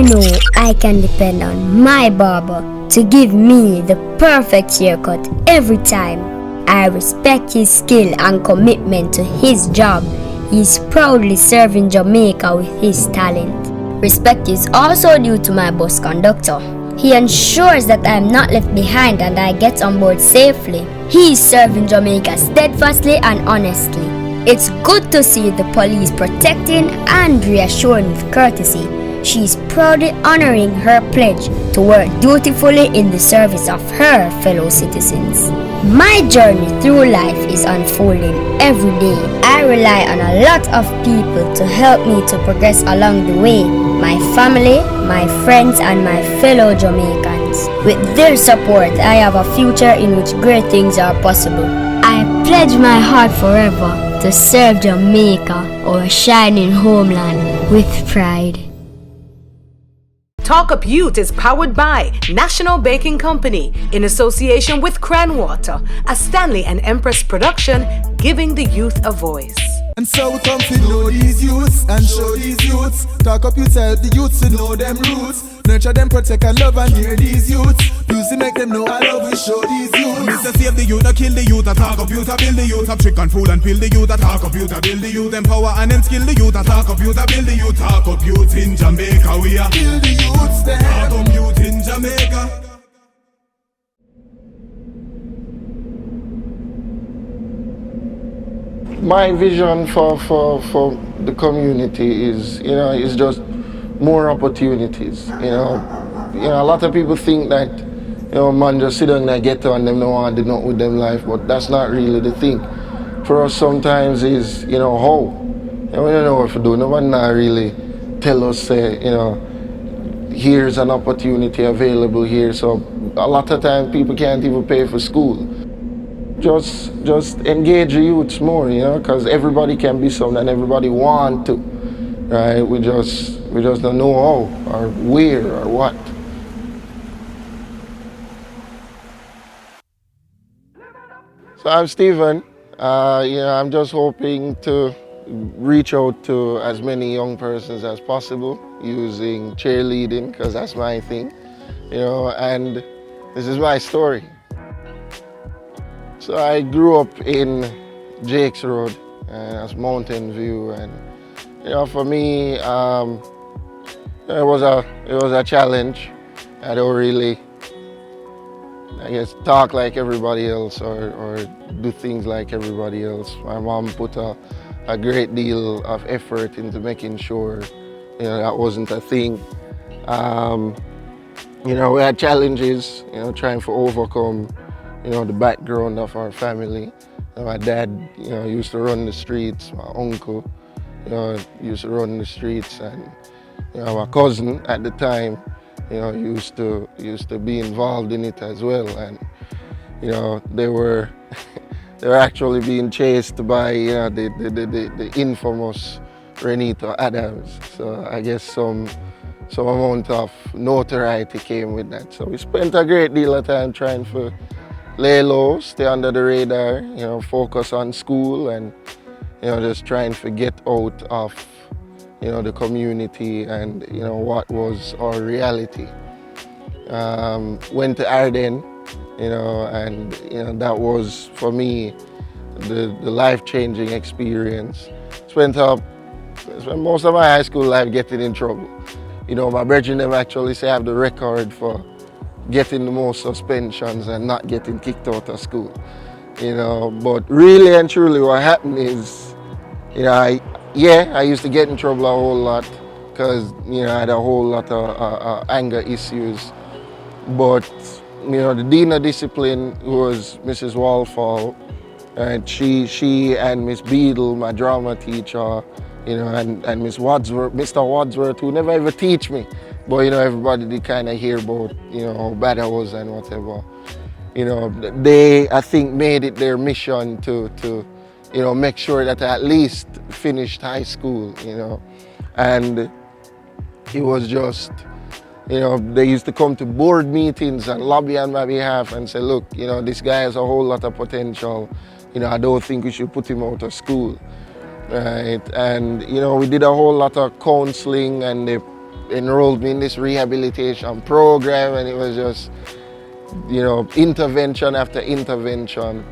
know I can depend on my barber to give me the perfect haircut every time. I respect his skill and commitment to his job. He is proudly serving Jamaica with his talent. Respect is also due to my bus conductor. He ensures that I am not left behind and I get on board safely. He is serving Jamaica steadfastly and honestly. It's good to see the police protecting and reassuring with courtesy. She is proudly honoring her pledge to work dutifully in the service of her fellow citizens. My journey through life is unfolding every day. I rely on a lot of people to help me to progress along the way. My family, my friends, and my fellow Jamaicans. With their support, I have a future in which great things are possible. I pledge my heart forever to serve Jamaica, our shining homeland, with pride. Up Yout is powered by National Baking Company in association with CranWata, a Stanley and Empress Production, giving the youth a voice. And so we come to know these youths and show these youths. Talk up yourself, the youths to know them roots. Nurture them, protect and love and hear these youths. Music make them know I love we show these youths. Mr. Save the youth, I kill the youth, I talk up youth, I build the youth, I trick and fool and pill the youth, I talk up youth, I build the youth, empower and then skill the youth, I talk up youth, I build the youth, talk up youth in Jamaica, we are kill the youths there. Talk up youth in Jamaica. My vision for the community is, is just more opportunities. A lot of people think that, man just sit down in the ghetto and them no want to do nothing with them life, but that's not really the thing. For us sometimes is, how. We don't know what to do. No one not really tell us, here's an opportunity available here. So a lot of times people can't even pay for school. Just engage the youths more, because everybody can be something and everybody want to, right? We just don't know how or where or what. So I'm Stephen. I'm just hoping to reach out to as many young persons as possible using cheerleading, because that's my thing, and this is my story. So I grew up in Jacques Road, that's Mountain View, and for me, it was a challenge. I don't really, talk like everybody else or do things like everybody else. My mom put a great deal of effort into making sure, that wasn't a thing. We had challenges, trying to overcome the background of our family. My dad, used to run the streets. My uncle, used to run the streets, and my cousin at the time, used to be involved in it as well. And they were they were actually being chased by the infamous Renito Adams. So I guess some amount of notoriety came with that. So we spent a great deal of time trying to lay low, stay under the radar, focus on school and, just trying to get out of, the community and, what was our reality. Went to Arden, and, that was, for me, the life-changing experience. Spent most of my high school life getting in trouble. My brethren never actually say I have the record for getting the most suspensions and not getting kicked out of school. But really and truly what happened is, I used to get in trouble a whole lot because, I had a whole lot of anger issues. But, the Dean of Discipline was Mrs. Walfall, and she and Miss Beadle, my drama teacher, and Miss Wadsworth, Mr. Wadsworth, who never ever teach me. But, everybody did kind of hear about, how bad I was and whatever. They, I think, made it their mission to make sure that I at least finished high school, And it was just, they used to come to board meetings and lobby on my behalf and say, look, this guy has a whole lot of potential. I don't think we should put him out of school. Right? And, we did a whole lot of counseling, and they enrolled me in this rehabilitation program, and it was just, you know, intervention after intervention,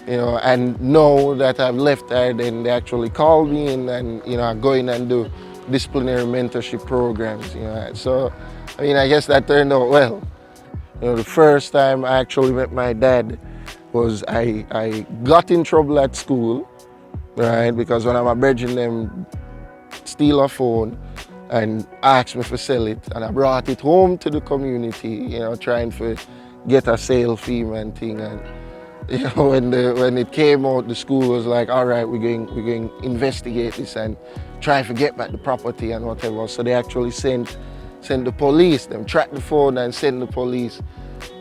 you know, and now that I've left there, then they actually call me in and, you know, I go in and do disciplinary mentorship programs, you know. So, I mean, I guess that turned out well. You know, the first time I actually met my dad was I got in trouble at school, right? Because one of my brethren them steal a phone and asked me to sell it, and I brought it home to the community, you know, trying to get a sale fee and thing. And you know, when it came out, the school was like, all right, we're going to investigate this and try to get back the property and whatever. So they actually sent the police, them tracked the phone and sent the police.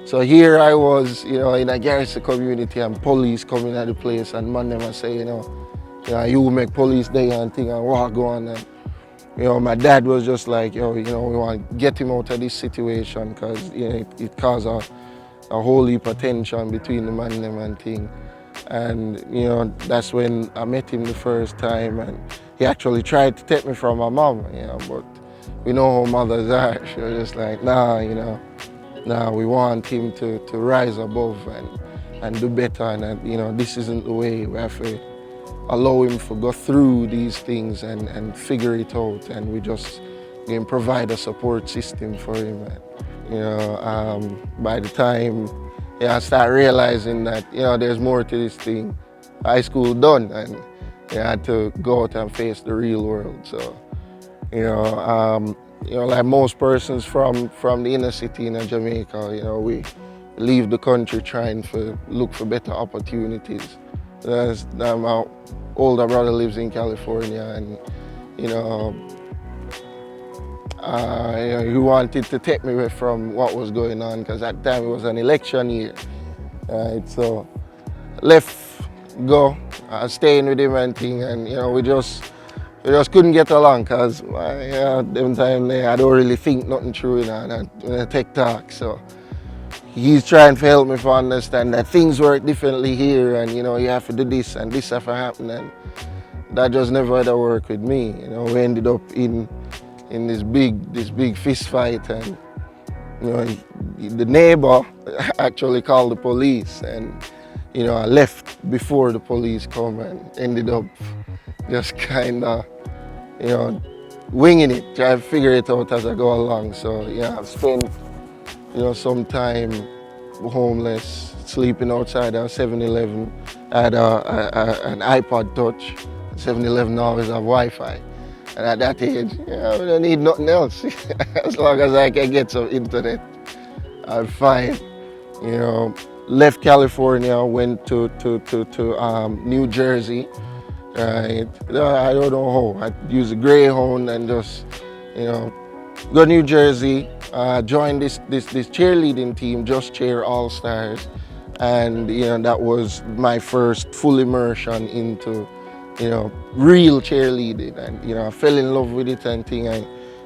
So here I was, you know, in a Garrison community, and police coming at the place, and man them say, you know, you make police day and thing and walk on. And you know, my dad was just like, yo, you know, we want to get him out of this situation, because, you know, it caused a whole heap of tension between the man them and thing. And, you know, that's when I met him the first time, and he actually tried to take me from my mom, you know, but we know how mothers are. She was just like, nah, you know, nah, we want him to rise above and do better, and, you know, this isn't the way. We have to allow him to go through these things and figure it out, and we just can provide a support system for him. And, you know, by the time I start realizing that, you know, there's more to this thing, high school done, and I had to go out and face the real world. So, you know, like most persons from the inner city in Jamaica, you know, we leave the country trying to look for better opportunities. My older brother lives in California, and, you know, he wanted to take me away from what was going on, because at the time it was an election year. So left, go, staying with him and thing, and, you know, we just couldn't get along, because them time I don't really think nothing through, you know, and I take talk. So he's trying to help me to understand that things work differently here, and, you know, you have to do this and this have to happen, and that just never had to work with me. You know, we ended up in this big fist fight, and, you know, the neighbor actually called the police, and, you know, I left before the police come, and ended up just kind of, you know, winging it, trying to figure it out as I go along. So, yeah, I've spent, you know, some time homeless, sleeping outside a 7-Eleven. I had an iPod Touch. 7-Eleven always have Wi-Fi. And at that age, you know, I don't need nothing else. As long as I can get some internet, I'm fine. You know, left California, went to New Jersey. Right? I don't know how. I used a Greyhound and just, you know, go to New Jersey, joined this cheerleading team, Just Cheer All Stars, and, you know, that was my first full immersion into, you know, real cheerleading, and, you know, I fell in love with it and thing. I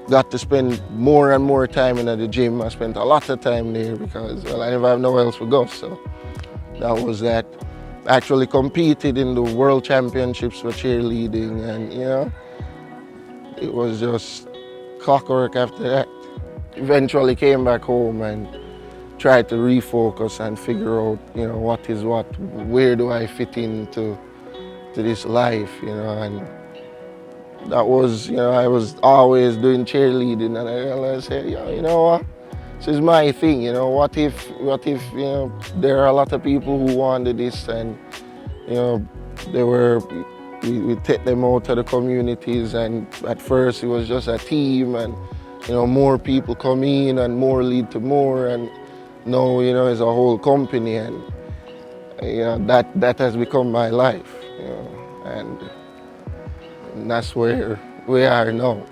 got to spend more and more time in the gym. I spent a lot of time there because, well, I never have nowhere else to go, so that was that. Actually competed in the World Championships for cheerleading, and, you know, it was just clockwork after that. Eventually came back home and tried to refocus and figure out, you know, what is what, where do I fit into this life, you know, and that was, you know, I was always doing cheerleading, and I realized, hey, you know what, this is my thing, you know, what if, you know, there are a lot of people who wanted this, and, you know, we take them out to the communities, and at first it was just a team, and, you know, more people come in and more lead to more, and now, you know, it's a whole company, and, you know, that has become my life, you know, and that's where we are now.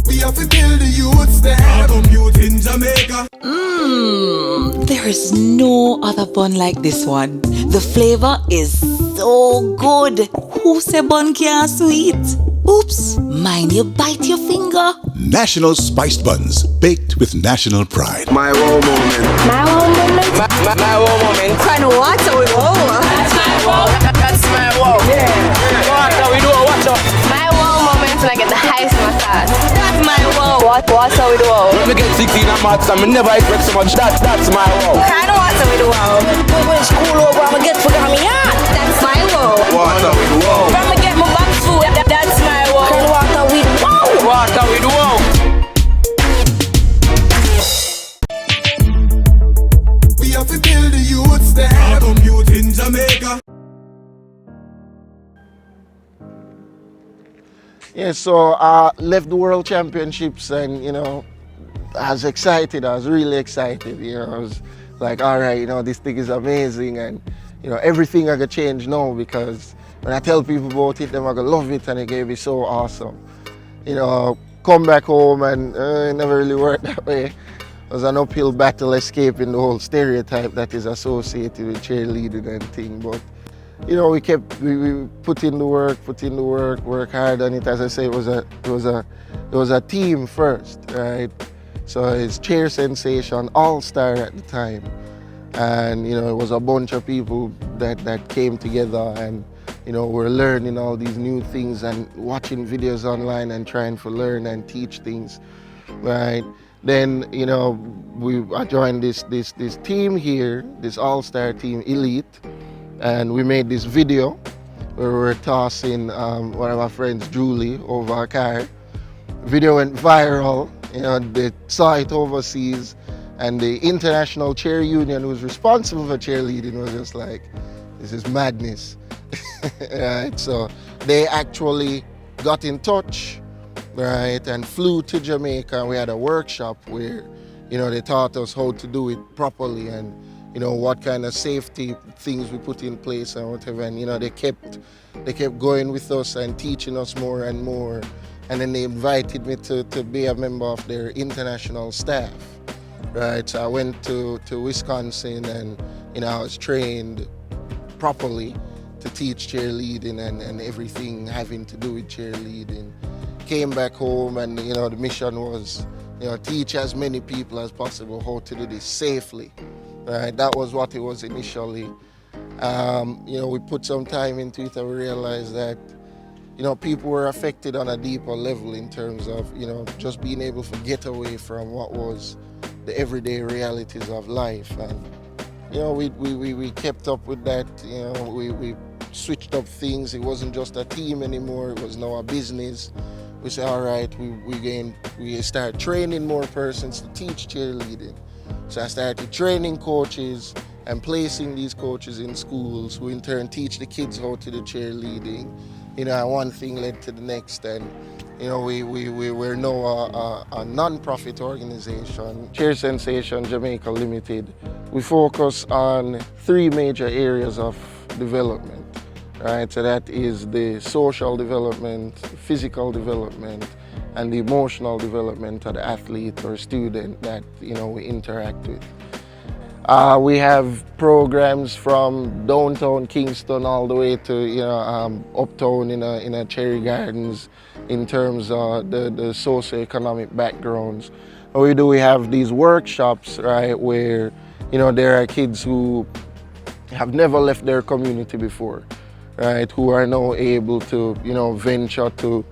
We have to build the youths there. Up Yout in Jamaica. There is no other bun like this one. The flavor is so good. Who say bun can't sweet? Oops, mind you bite your finger. National spiced buns, baked with national pride. My wow moment. My wow moment. My wow moment. CranWata with wow. That's my wow. That's my wow. Yeah. What we do? Watch out. My wow moment when I get the highest in my class. That's my wow. What's up with the wow? When we get 16 at maths, I never expect so much. That's my wow. CranWata with the wow. When school over, I'ma get for me. Yeah. That's my wow. Water with the wow. I'ma get my box food. That's my wow. CranWata with wow. Water with the wow. We have to build the youths there. Up Yout in Jamaica. Yeah, so I left the World Championships and, I was excited. I was really excited. I was like, all right, this thing is amazing and, everything I could change now because when I tell people about it, them are going to love it and it gonna be so awesome. Come back home and it never really worked that way. It was an uphill battle escaping the whole stereotype that is associated with cheerleading and thing. But we put in the work, work hard on it. As I say, it was a team first, right? So it's Cheer Sensation All-Star at the time. And it was a bunch of people that came together and we're learning all these new things and watching videos online and trying to learn and teach things, right? Then I joined this team here, this all-star team, Elite, and we made this video where we were tossing one of our friends, Julie, over a car. Video went viral. They saw it overseas, and the International Cheer Union, who's responsible for cheerleading, was just like, "This is madness." Right? So they actually got in touch, right, and flew to Jamaica. We had a workshop where, they taught us how to do it properly and, what kind of safety things we put in place and whatever. And, they kept going with us and teaching us more and more. And then they invited me to be a member of their international staff, right? So I went to Wisconsin and, I was trained properly to teach cheerleading and everything having to do with cheerleading. Came back home and, the mission was, teach as many people as possible how to do this safely, right? That was what it was initially. We put some time into it and we realized that, people were affected on a deeper level in terms of, just being able to get away from what was the everyday realities of life. And, we kept up with that. We switched up things. It wasn't just a team anymore. It was now a business. We said, all right, we start training more persons to teach cheerleading. So I started training coaches and placing these coaches in schools who in turn teach the kids how to do cheerleading. And one thing led to the next, and we're now a non-profit organization, Cheer Sensation Jamaica Limited. We focus on 3 major areas of development, right? So that is the social development, physical development, and the emotional development of the athlete or student that we interact with. We have programs from downtown Kingston all the way to uptown in a Cherry Gardens in terms of the socioeconomic backgrounds. What we have these workshops, right, where there are kids who have never left their community before, right, who are now able to venture to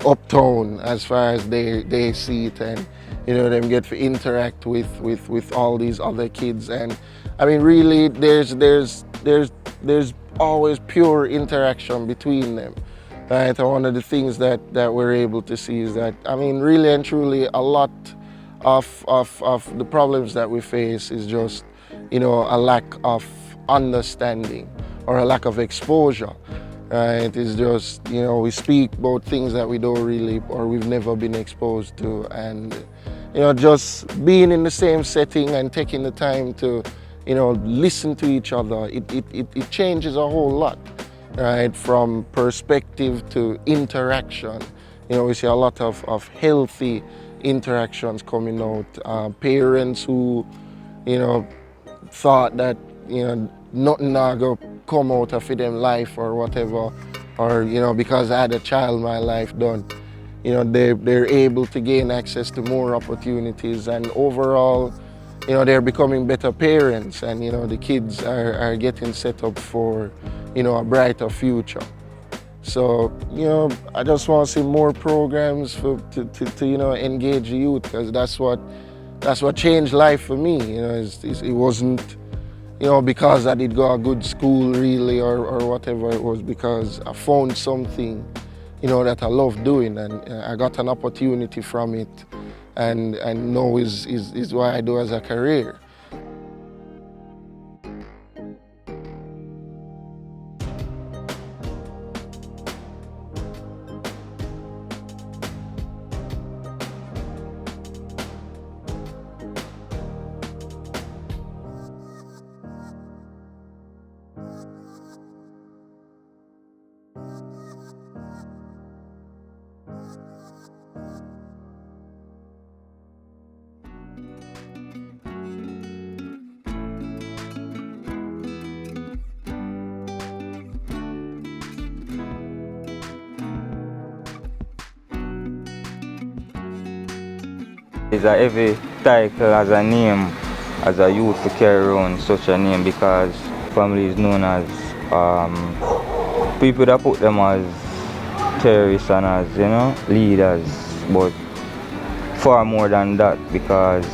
uptown as far as they see it, and them get to interact with all these other kids. And I mean, really, there's always pure interaction between them, right? And one of the things that we're able to see is that, I mean, really and truly, a lot of the problems that we face is just a lack of understanding or a lack of exposure. Right? It's just, we speak about things that we don't really, or we've never been exposed to. And, just being in the same setting and taking the time to, listen to each other, it changes a whole lot, right? From perspective to interaction. We see a lot of healthy interactions coming out. Parents who, thought that, nothing now go come out of them life or whatever, or because I had a child in my life done. They're able to gain access to more opportunities, and overall, they're becoming better parents, and the kids are getting set up for a brighter future. So I just want to see more programs to engage the youth, because that's what changed life for me. It wasn't because I did go a good school really or whatever. It was because I found something that I love doing, and I got an opportunity from it, and now is what I do as a career. It's a heavy title as a name, as a youth to carry around such a name, because family is known as people that put them as terrorists and as leaders, but far more than that, because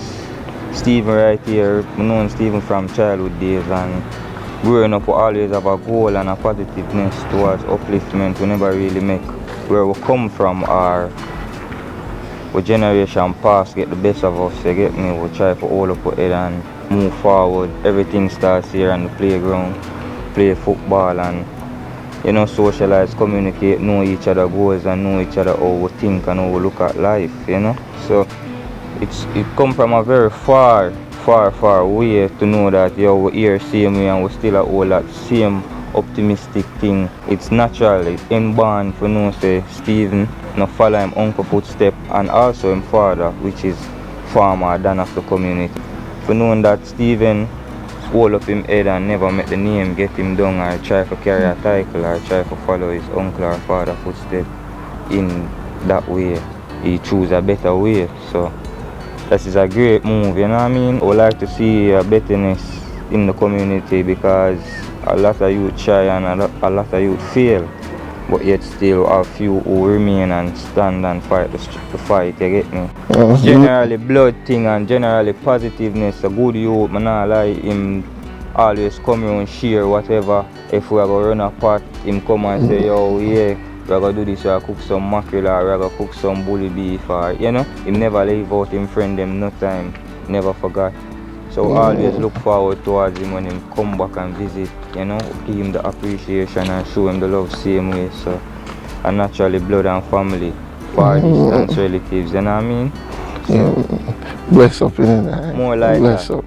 Stephen right here, I've known Stephen from childhood days, and growing up we always have a goal and a positiveness towards upliftment. We never really make where we come from or what generation past get the best of us, you get me? We try to hold up our head and move forward. Everything starts here on the playground, play football and socialize, communicate, know each other goals and know each other how we think and how we look at life, So it come from a very far way to know that we're here same way and we still at all that same optimistic thing. It's natural, it's inborn for know say Stephen no follow him uncle footstep, and also him father, which is farmer than of the community. For knowing that Stephen hold up him head and never make the name get him down or try to carry a title or try to follow his uncle or father footstep in that way. He choose a better way. So this is a great move, you know what I mean? I would like to see a betterness in the community, because a lot of youth try and a lot of youth fail, but yet still a few who remain and stand and fight the fight, you get me? Generally blood thing and generally positiveness, a good youth, man not lie, him always come around share whatever. If we are going to run a pot, him come and say, yo, yeah, we're going to do this, we're going to cook some mackerel or we're going to cook some bully beef, or, him never leave out him friend them no time, never forgot. So always look forward towards him when him come back and visit, give him the appreciation and show him the love same way. So, and naturally blood and family, far distance relatives, you know what I mean? So, bless up, more like bless that. Up.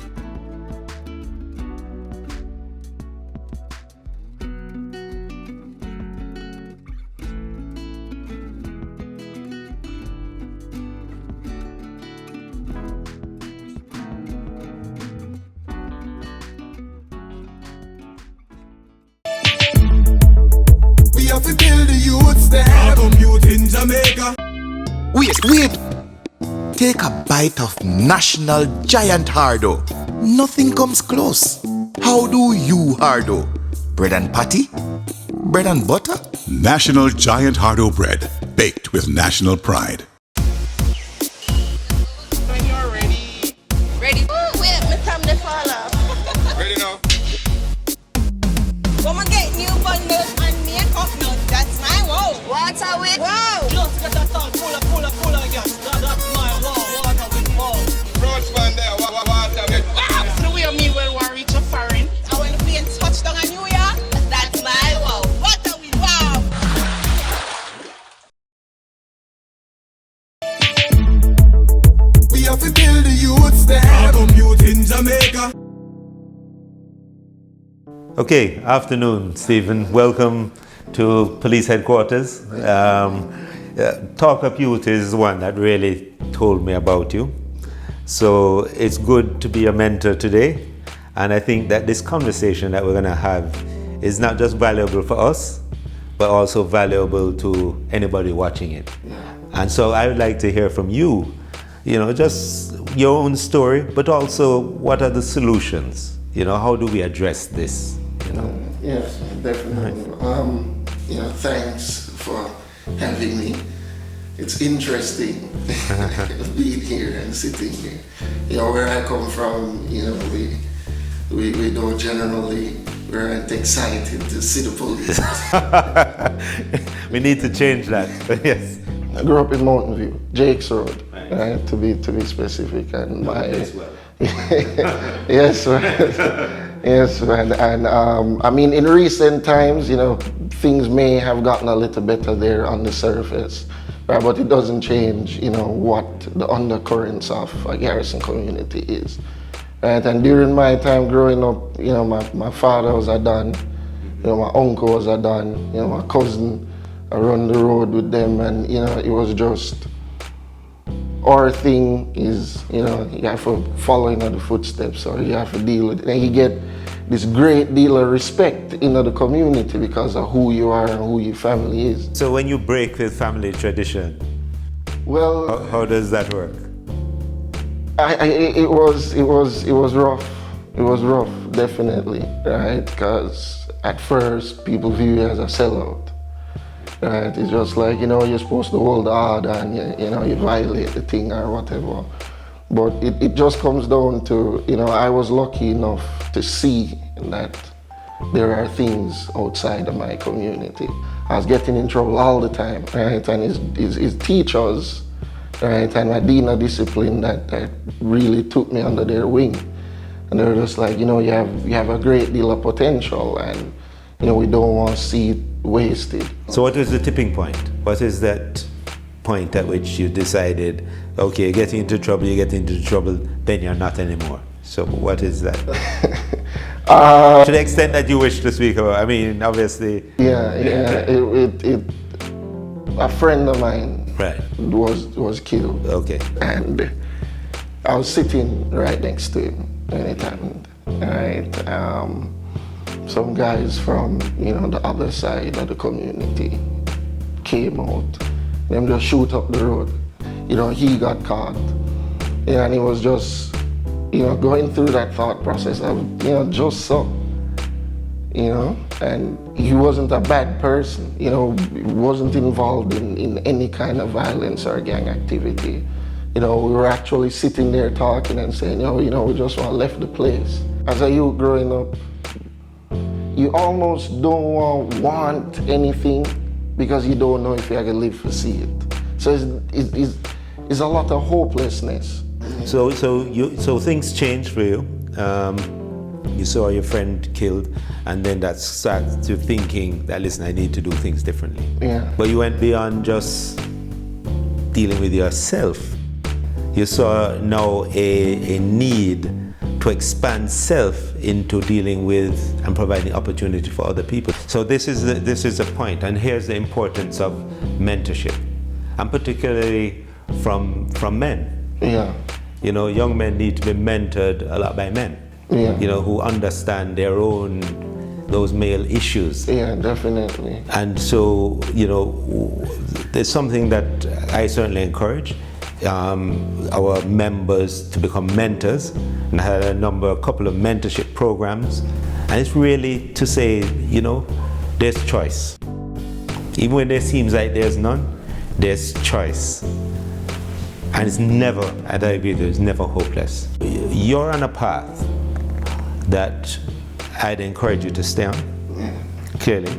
Wait! Take a bite of National Giant Hardo. Nothing comes close. How do you hardo? Bread and patty? Bread and butter? National Giant Hardo bread, baked with national pride. When you're ready. Ready? Oh, wait, my time to fall off. Ready now? Come and get new bundles and makeup nuts. That's my wow. Water with wow. Just get that song, pull up, yes. That's my wow. Water with wow. Roach man there, water with wow. The way of me when we reach a foreign. I when the plane touchdown in New York. That's my wow. Water with wow. We have to build the youths there. Up Yout in Jamaica. Okay, afternoon, Stephen. Welcome to police headquarters. Up Yout is one that really told me about you. So it's good to be a mentor today. And I think that this conversation that we're going to have is not just valuable for us, but also valuable to anybody watching it. And so I would like to hear from you, just your own story, but also what are the solutions? How do we address this? Yes, definitely. Thanks for having me. It's interesting being here and sitting here. Where I come from, we don't generally, weren't excited to see the police. We need to change that, yes. I grew up in Mountain View, Jacques Road, right, to be specific, and yes, yes, and I mean, in recent times, things may have gotten a little better there on the surface, right, but it doesn't change, what the undercurrents of a Garrison community is, right? And during my time growing up, my father was a Don, my uncle was a Don, my cousin. I run the road with them, and it was just, our thing is, you have to follow in the footsteps, or you have to deal with it. And you get this great deal of respect in the community because of who you are and who your family is. So when you break with family tradition, well, how does that work? It was rough. It was rough, definitely, right? Because at first people view you as a sellout. Right, it's just like, you're supposed to hold hard and, you violate the thing or whatever. But it just comes down to, I was lucky enough to see that there are things outside of my community. I was getting in trouble all the time, right? And his teachers, right, and my dean of discipline that really took me under their wing. And they were just like, you have a great deal of potential, and, we don't want to see it wasted. So what was the tipping point? What is that point at which you decided, okay, you're getting into trouble, then you're not anymore? So what is that? To the extent that you wish to speak about, I mean, obviously. Yeah, a friend of mine was killed. Okay. And I was sitting right next to him when it happened, right? Some guys from, the other side of the community came out. Them just shoot up the road. He got caught. And he was just, going through that thought process of, just so. And he wasn't a bad person. He wasn't involved in any kind of violence or gang activity. We were actually sitting there talking and saying, we just left the place. As a youth growing up, you almost don't want anything because you don't know if you're going to live to see it. So it's a lot of hopelessness. So things changed for you. You saw your friend killed, and then that started to thinking that, listen, I need to do things differently. Yeah. But you went beyond just dealing with yourself. You saw now a need to expand self into dealing with and providing opportunity for other people. So this is a point, and here's the importance of mentorship, and particularly from men. Yeah. Young men need to be mentored a lot by men. Yeah. Who understand their own, those male issues. Yeah, definitely. And so, there's something that I certainly encourage our members to become mentors, and I had a couple of mentorship programs, and it's really to say, there's choice. Even when there seems like there's none, there's choice. And it's never, and I agree, it's never hopeless. You're on a path that I'd encourage you to stay on, clearly,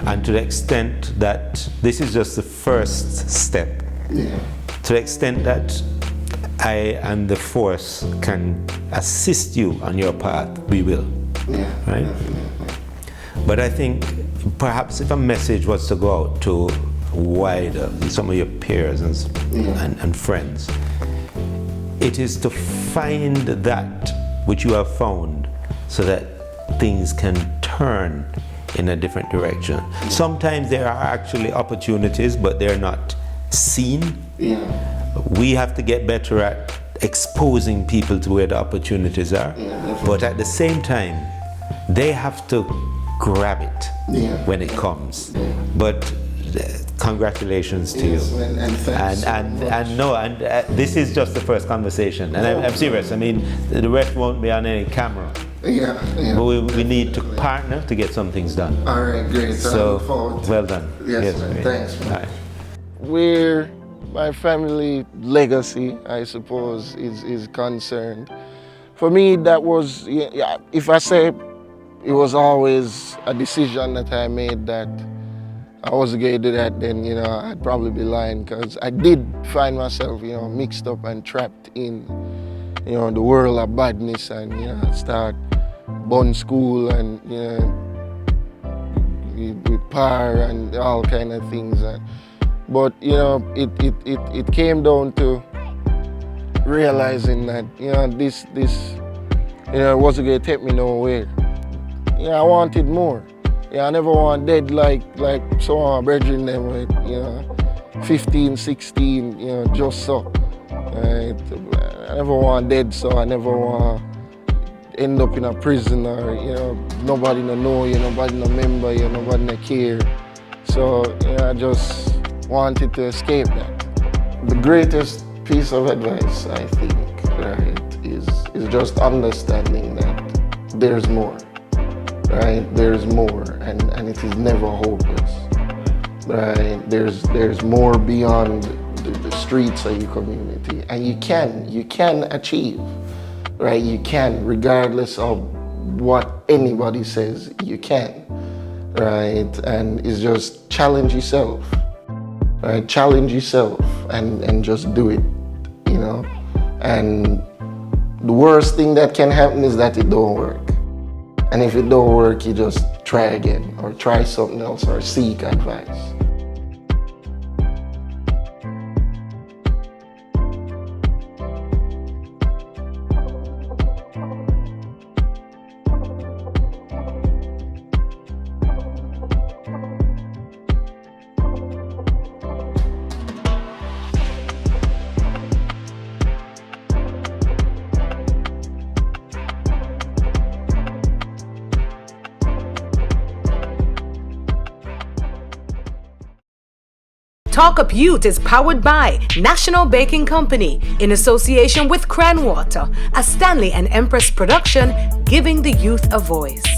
and to the extent that this is just the first step. Yeah. To the extent that I and the force can assist you on your path, we will. Yeah, right? definitely. But I think perhaps if a message was to go out to wider, some of your peers and friends, it is to find that which you have found so that things can turn in a different direction. Sometimes there are actually opportunities, but they're not seen. Yeah. We have to get better at exposing people to where the opportunities are. Yeah, but at the same time, they have to grab it when it comes. But congratulations to you. And thanks this is just the first conversation, and I'm serious. I mean, the rest won't be on any camera. Yeah. But we need to partner to get some things done. All right, great. So, forward. Well done. Yes, man. Great. Thanks, man. Right. Where my family legacy, I suppose, is concerned, for me, that was, if I say it was always a decision that I made that I was going to do that, then, I'd probably be lying, because I did find myself, mixed up and trapped in, the world of badness, and, start bun school and, with par and all kind of things. But, it came down to realizing that, this wasn't going to take me nowhere. I wanted more. I never want dead like some of my brethren them with, 15, 16, just so. Right? I never want dead, so I never want end up in a prison or, nobody no know you, nobody no remember you, nobody no care. So, I just wanted to escape that. The greatest piece of advice, I think, right, is just understanding that there's more. Right, there's more, and it is never hopeless. Right, there's more beyond the streets of your community, and you can achieve. Right, you can, regardless of what anybody says, you can. Right, and it's just challenge yourself. Right, challenge yourself and just do it. And the worst thing that can happen is that it don't work. And if it don't work, you just try again, or try something else, or seek advice. Talk Up Yout is powered by National Baking Company in association with CranWata, a Stanley and Empress Production, giving the youth a voice.